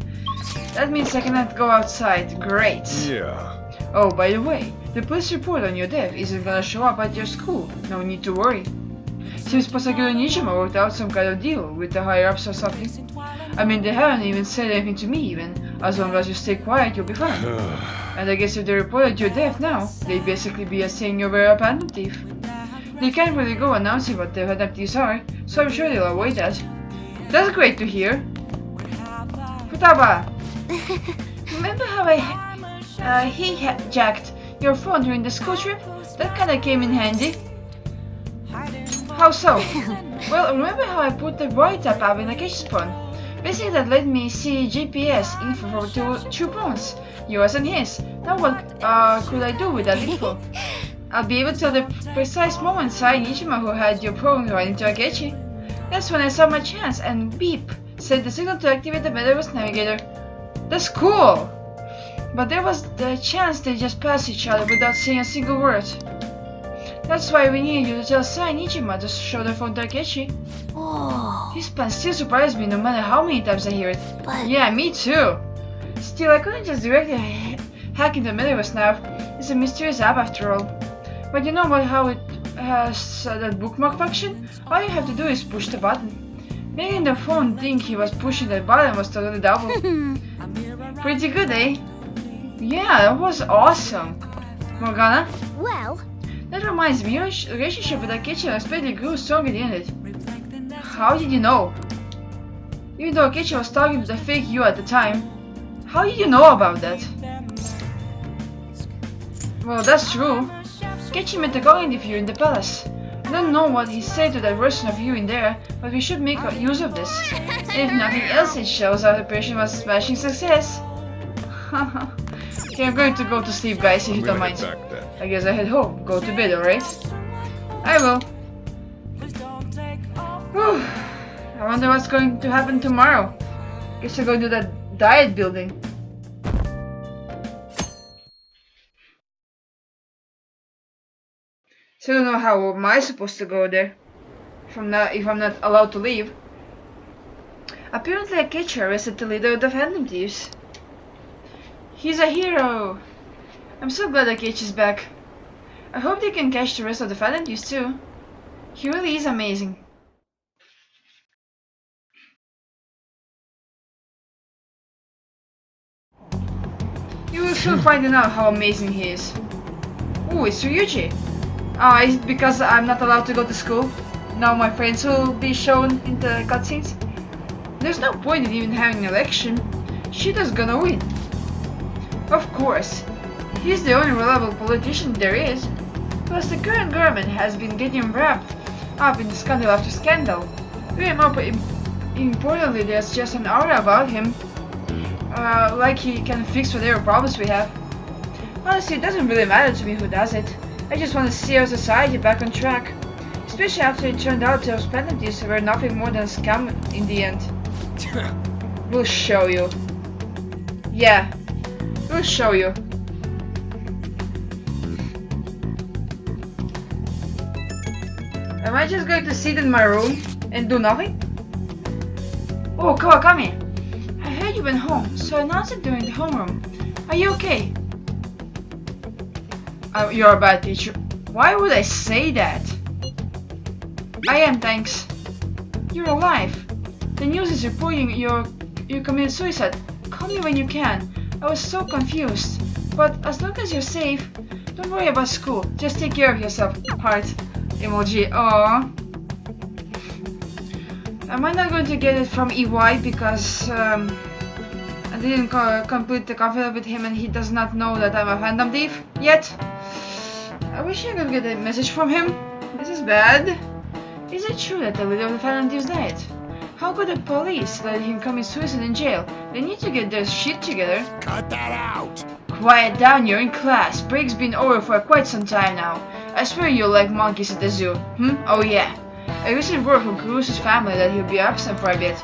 That means I cannot go outside. Great. Yeah. Oh, by the way, the police report on your death isn't gonna show up at your school. No need to worry. Seems Pasagiro Nijima worked out some kind of deal with the higher-ups or something. I mean, they haven't even said anything to me even. As long as you stay quiet, you'll be fine. And I guess if they reported your death now, they'd basically be saying you were a phantom thief. They can't really go announcing what the phantom thieves are, so I'm sure they'll avoid that. That's great to hear. Futaba! Remember how I hijacked your phone during the school trip? That kinda came in handy. How so? Well, remember how I put the write-up app in the Akechi's phone? Basically that let me see GPS info for two phones, yours and his. Now what could I do with that info? I'll be able to tell the precise moment Sai Nijima who had your phone right into Akechi. That's when I saw my chance and beep, sent the signal to activate the Metaverse Navigator. That's cool! But there was the chance they just passed each other without saying a single word. That's why we needed you to tell Sai Nijima to show the phone to Akechi. Whoa. His plan still surprises me no matter how many times I hear it. But... Yeah, me too. Still, I couldn't just directly hack into the Metaverse now. It's a mysterious app after all. But you know what? How it has that bookmark function? All you have to do is push the button. Making the phone think he was pushing that button was totally double. Pretty good, eh? Yeah, that was awesome. Morgana? Well... That reminds me, your relationship with Akechi unexpectedly grew stronger, didn't it? How did you know? Even though Akechi was talking to the fake you at the time. How did you know about that? Well, that's true. Akechi met the cognitive you in the palace. I don't know what he said to that version of you in there, but we should make use of this. And if nothing else, it shows our operation was a smashing success. Okay, I'm going to go to sleep, guys, if you don't mind. I guess I head home. Go to bed, alright? I will. Whew. I wonder what's going to happen tomorrow. Guess I'll go to that diet building. So I don't know how am I supposed to go there if I'm not allowed to leave. Apparently Akechi arrested the leader of the Phantom Thieves. He's a hero! I'm so glad Akechi's back. I hope they can catch the rest of the Phantom Thieves too. He really is amazing. You will soon find out how amazing he is. Ooh, it's Ryuji. Is it because I'm not allowed to go to school? Now my friends will be shown in the cutscenes? There's no point in even having an election. Shido's gonna win. Of course. He's the only reliable politician there is. Plus the current government has been getting wrapped up in scandal after scandal. Very more importantly, there's just an aura about him. Like he can fix whatever problems we have. Honestly, it doesn't really matter to me who does it. I just want to see our society back on track. Especially after it turned out those Phantom Thieves were nothing more than a scam in the end. We'll show you. Yeah, we'll show you. Am I just going to sit in my room and do nothing? Oh, Kawakami! I heard you went home, so I announced it during the homeroom. Are you okay? You're a bad teacher. Why would I say that? I am, thanks. You're alive. The news is reporting you committed suicide. Call me when you can. I was so confused. But as long as you're safe, don't worry about school. Just take care of yourself. Heart emoji. Aww. Am I not going to get it from EY because I didn't complete the coffee with him and he does not know that I'm a Phantom Thief yet? I wish I could get a message from him. This is bad. Is it true that the leader of the Phantom Thieves died? How could the police let him commit suicide in jail? They need to get their shit together. Cut that out! Quiet down, you're in class. Break's been over for quite some time now. I swear you're like monkeys at the zoo. Oh yeah. I received word from Caruso's family that he'll be absent for a bit.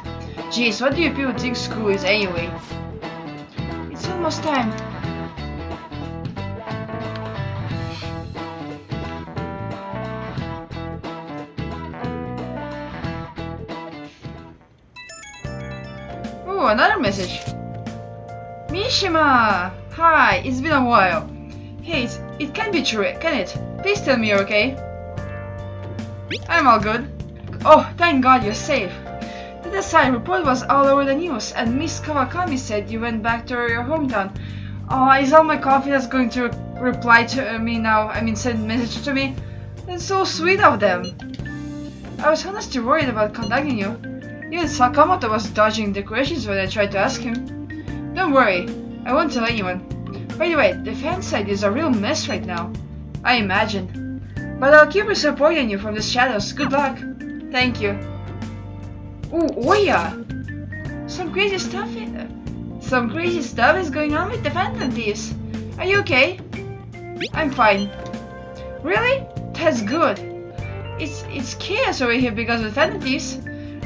Jeez, what do you people think school is anyway? It's almost time. Oh, another message. Mishima! Hi, it's been a while. Hey, it can't be true, can it? Please tell me you're okay. I'm all good. Oh, thank God you're safe. The Desai report was all over the news, and Miss Kawakami said you went back to your hometown. Oh, is all my confidence going to reply to me now? I mean, send message to me? That's so sweet of them. I was honestly worried about contacting you. Even Sakamoto was dodging the questions when I tried to ask him. Don't worry, I won't tell anyone. By the way, the fan site is a real mess right now. I imagine. But I'll keep supporting you from the shadows. Good luck. Thank you. Ooh, Oya! Some crazy stuff is going on with the Phantom Thieves. Are you okay? I'm fine. Really? That's good. It's chaos over here because of the Phantom Thieves.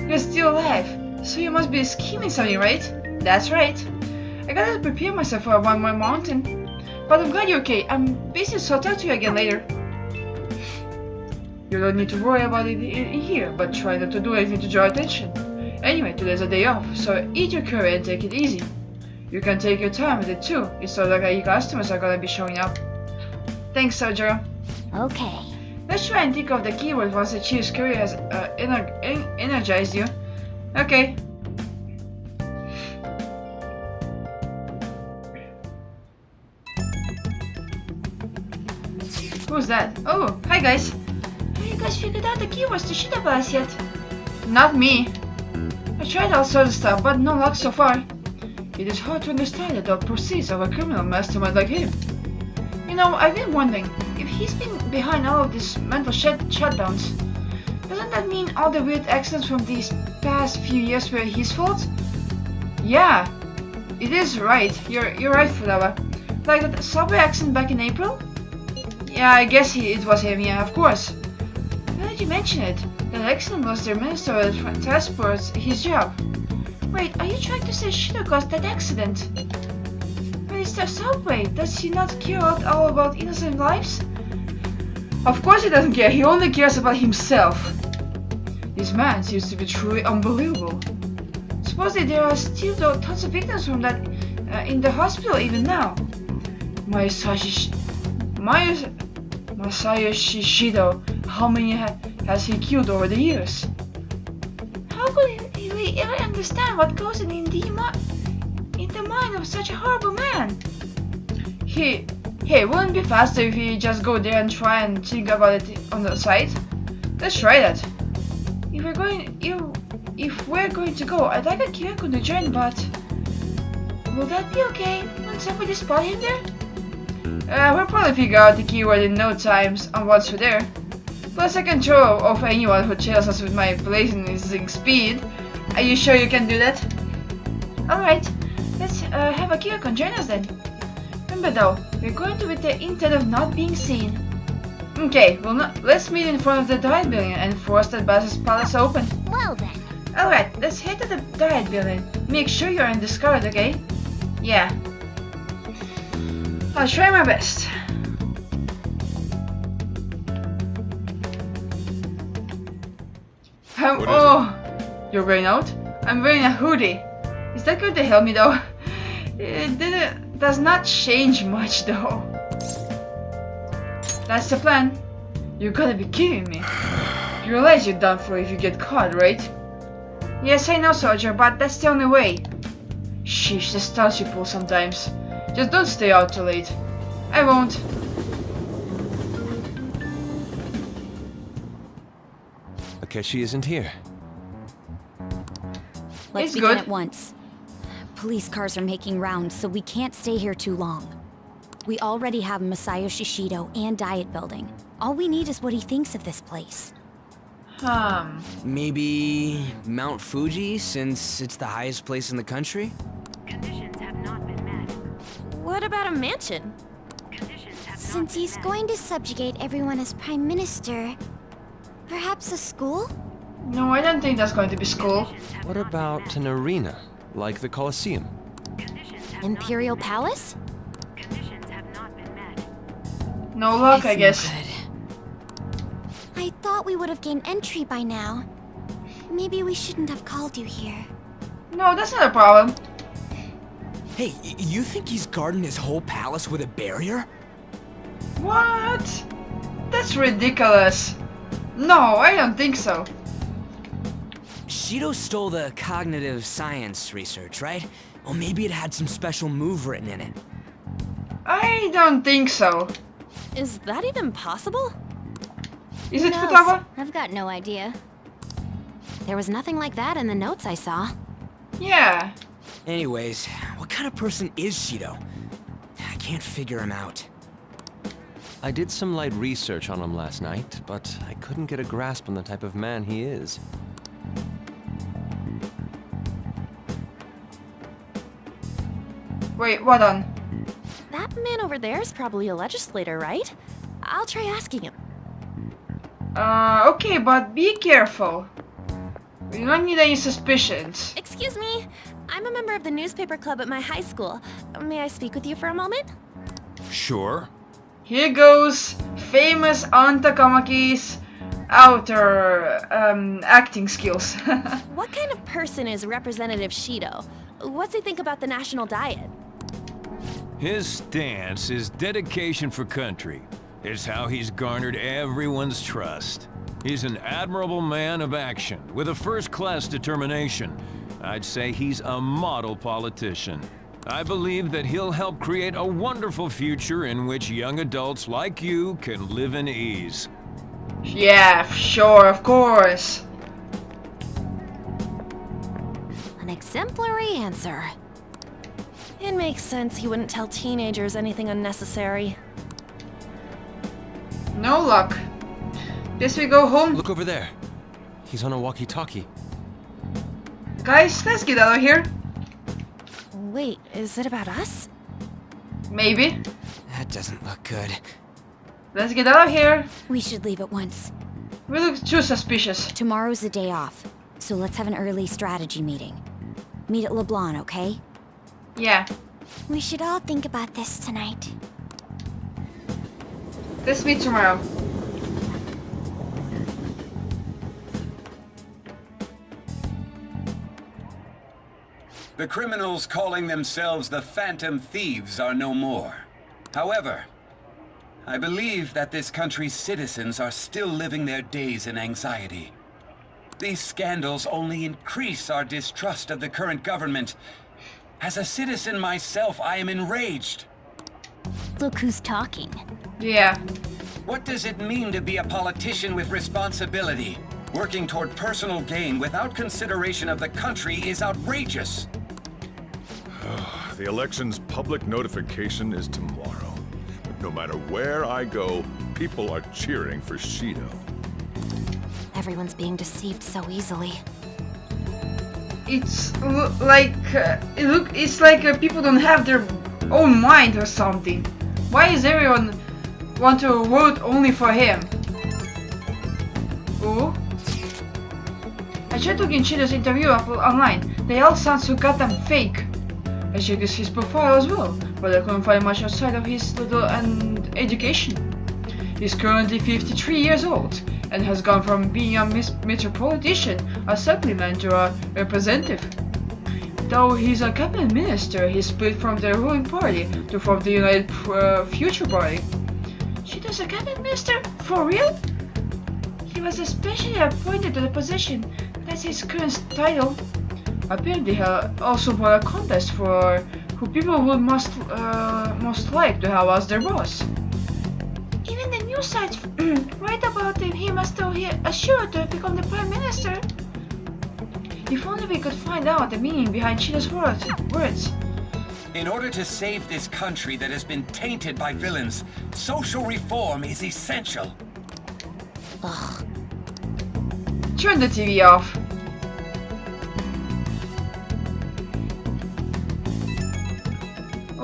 You're still alive, so you must be scheming something, right? That's right. I gotta prepare myself for one more mountain. But I'm glad you're okay. I'm busy, so I'll talk to you again later. You don't need to worry about it in here, but try not to do anything to draw attention. Anyway, today's a day off, so eat your curry and take it easy. You can take your time with it too. It's not like any customers are gonna be showing up. Thanks, Sojiro. Okay. Let's try and think of the keyword once the cheese curry has energized you. Okay. Who's that? Oh, hi guys. Have you guys figured out the keywords to Shida Palace yet? Not me. I tried all sorts of stuff, but no luck so far. It is hard to understand the thought proceeds of a criminal mastermind like him. You know, I've been wondering, if he's been behind all of these mental shutdowns, doesn't that mean all the weird accidents from these past few years were his fault? Yeah, it is right. You're right, Furawa. Like that subway accident back in April? Yeah, I guess it was him, yeah, of course. Now that you mention it, that accident was their Minister of Transport's his job. Wait, are you trying to say Shido caused that accident? But it's the subway. Does he not care at all about innocent lives? Of course he doesn't care. He only cares about himself. This man seems to be truly unbelievable. Supposedly there are still tons of victims from that in the hospital even now. Masayoshi Shido, how many has he killed over the years? How could we ever understand what goes in the mind of such a horrible man? Hey, wouldn't it be faster if we just go there and try and think about it on the side? Let's try that. If we're going to go, I'd like a Kyoko to join, but will that be okay when somebody spot him there? We'll probably figure out the keyword in no time once we're there. Plus I can throw off anyone who chills us with my blazing speed. Are you sure you can do that? Alright, let's have a Kyoko join us then. Remember though, we're going to with the intent of not being seen. Okay, let's meet in front of the Diet Building and force that Bas's Palace open. Well then. Alright, let's head to the Diet Building. Make sure you're in discard, okay? Yeah. I'll try my best. You're going out? I'm wearing a hoodie. Is that going to help me though? It does not change much though. That's the plan. You gotta be kidding me. You realize you're done for if you get caught, right? Yes, I know, soldier, but that's the only way. Sheesh, the stunts you pull sometimes. Just don't stay out too late. I won't. Akechi isn't here. Let's It's begin good. at once. Police cars are making rounds, so we can't stay here too long. We already have Masayoshi Shido and Diet Building. All we need is what he thinks of this place. Maybe Mount Fuji, since it's the highest place in the country? Conditions have not been met. What about a mansion? Conditions have Since he's going to subjugate everyone as Prime Minister, perhaps a school? No, I don't think that's going to be school. What about an arena, like the Colosseum? Imperial Palace? Conditions have not been met. No luck, I It's no guess. good. I thought we would have gained entry by now. Maybe we shouldn't have called you here. No, that's not a problem. Hey, you think he's guarding his whole palace with a barrier? What? That's ridiculous. No, I don't think so. Shido stole the cognitive science research, right? Well, maybe it had some special move written in it. I don't think so. Is that even possible? Is it Who knows? Futaba? I've got no idea. There was nothing like that in the notes I saw. Yeah. Anyways, what kind of person is Shido? I can't figure him out. I did some light research on him last night, but I couldn't get a grasp on the type of man he is. Wait, what on? That man over there is probably a legislator, right? I'll try asking him. Okay, but be careful. We don't need any suspicions. Excuse me, I'm a member of the newspaper club at my high school. May I speak with you for a moment? Sure. Here goes famous Anta Kamaki's outer acting skills. What kind of person is Representative Shido? What's he think about the national diet? His stance is dedication for country. It's how he's garnered everyone's trust. He's an admirable man of action with a first-class determination. I'd say he's a model politician. I believe that he'll help create a wonderful future in which young adults like you can live in ease. Yeah, sure, of course. An exemplary answer. It makes sense he wouldn't tell teenagers anything unnecessary. No luck. Guess we go home. Look over there. He's on a walkie-talkie. Guys, let's get out of here. Wait, is it about us? Maybe. That doesn't look good. Let's get out of here. We should leave at once. We look too suspicious. Tomorrow's the day off, so let's have an early strategy meeting. Meet at LeBlanc, okay? Yeah. We should all think about this tonight. Let's meet tomorrow. The criminals calling themselves the Phantom Thieves are no more. However, I believe that this country's citizens are still living their days in anxiety. These scandals only increase our distrust of the current government. As a citizen myself, I am enraged. Look who's talking. Yeah. What does it mean to be a politician with responsibility? Working toward personal gain without consideration of the country is outrageous. The election's public notification is tomorrow. But no matter where I go, people are cheering for Shido. Everyone's being deceived so easily. It's like people don't have their own mind or something. Why is everyone want to vote only for him? Oh? I tried to get Shido's interview up online. They all sound so goddamn fake. I checked his profile as well, but I couldn't find much outside of his little education. He's currently 53 years old and has gone from being a metropolitan assemblyman to a representative. Though he's a cabinet minister, he split from the ruling party to form the United Future Party. Shido's a cabinet minister? For real? He was especially appointed to the position. That's his current title. Apparently, he also won a contest for who people would most like to have as their boss. Even the news sites write about him as though he assured to become the prime minister. If only we could find out the meaning behind Shido's words. In order to save this country that has been tainted by villains, social reform is essential. Ugh. Turn the TV off.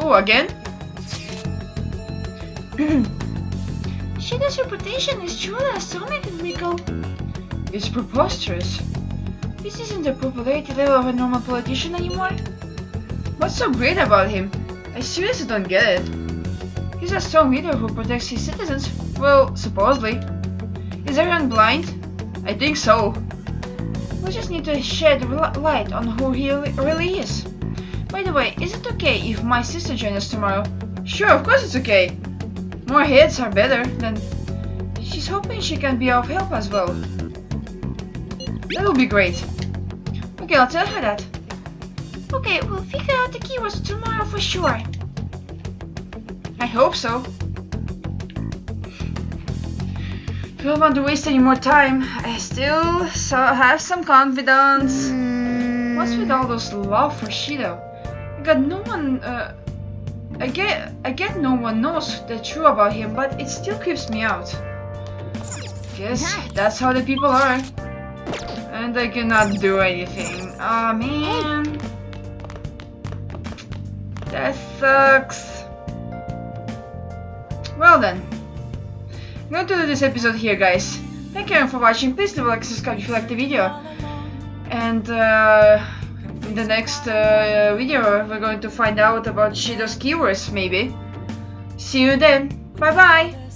Oh, again? Shido's reputation is truly astonishing, Miko. It's preposterous. This isn't the popularity level of a normal politician anymore. What's so great about him? I seriously don't get it. He's a strong leader who protects his citizens. Well, supposedly. Is everyone blind? I think so. We just need to shed light on who he really is. By the way, is it okay if my sister joins us tomorrow? Sure, of course it's okay. More heads are better than... She's hoping she can be of help as well. That will be great. Okay, I'll tell her that. Okay, we'll figure out the keywords tomorrow for sure. I hope so. Don't want to waste any more time. I still have some confidence. What's with all those love for Shido? I got no one. I get no one knows the truth about him, but it still creeps me out. Guess that's how the people are, and I cannot do anything. Oh man, that sucks. Well then. I'm going to do this episode here, guys. Thank you for watching. Please leave a like and subscribe if you liked the video. And in the next video, we're going to find out about Shido's keywords, maybe. See you then. Bye bye.